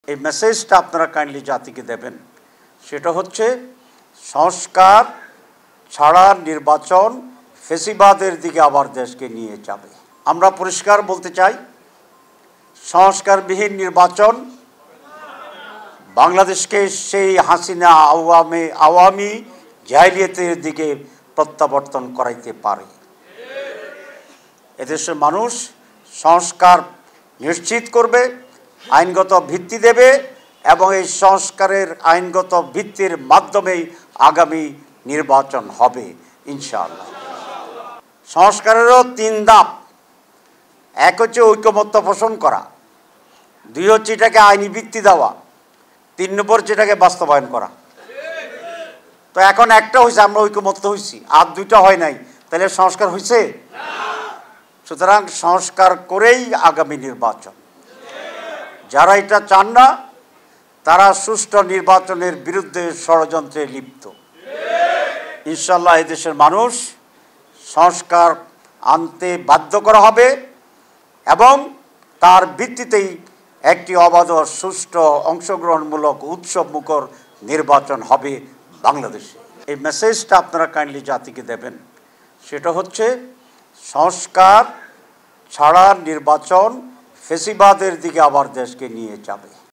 এই মেসেজটা আপনারা কাইন্ডলি জাতিকে দেবেন। সেটা হচ্ছে সংস্কার ছাড়া নির্বাচন ফেসিবাদের দিকে আবার দেশকে নিয়ে যাবে। আমরা পরিষ্কার বলতে চাই, সংস্কারবিহীন নির্বাচন বাংলাদেশকে সেই হাসিনা আওয়ামী জাহিলিয়াতের দিকে প্রত্যাবর্তন করাইতে পারে। এদেশের মানুষ সংস্কার নিশ্চিত করবে, আইনগত ভিত্তি দেবে এবং এই সংস্কারের আইনগত ভিত্তির মাধ্যমেই আগামী নির্বাচন হবে ইনশাআল্লাহ। সংস্কারেরও 3 ধাপ। এক হচ্ছে ঐকমত্য পোষণ করা, 2 হচ্ছে এটাকে আইনি ভিত্তি দেওয়া, 3 নম্বর যেটাকে বাস্তবায়ন করা। তো এখন একটা হয়েছে, আমরা ঐকমত্য হয়েছি, আর 2টা হয় নাই, তাহলে সংস্কার হয়েছে? সুতরাং সংস্কার করেই আগামী নির্বাচন। যারা এটা চান না তারা সুষ্ঠু নির্বাচনের বিরুদ্ধে ষড়যন্ত্রে লিপ্ত। ইনশাআল্লাহ এদেশের মানুষ সংস্কার আনতে বাধ্য করা হবে এবং তার ভিত্তিতেই একটি অবাধ সুষ্ঠু অংশগ্রহণমূলক উৎসবমুখর নির্বাচন হবে বাংলাদেশে। এই মেসেজটা আপনারা কাইন্ডলি জাতিকে দেবেন। সেটা হচ্ছে সংস্কার ছাড়া নির্বাচন ফেসিবাদের দিকে আবার দেশকে নিয়ে যাবে।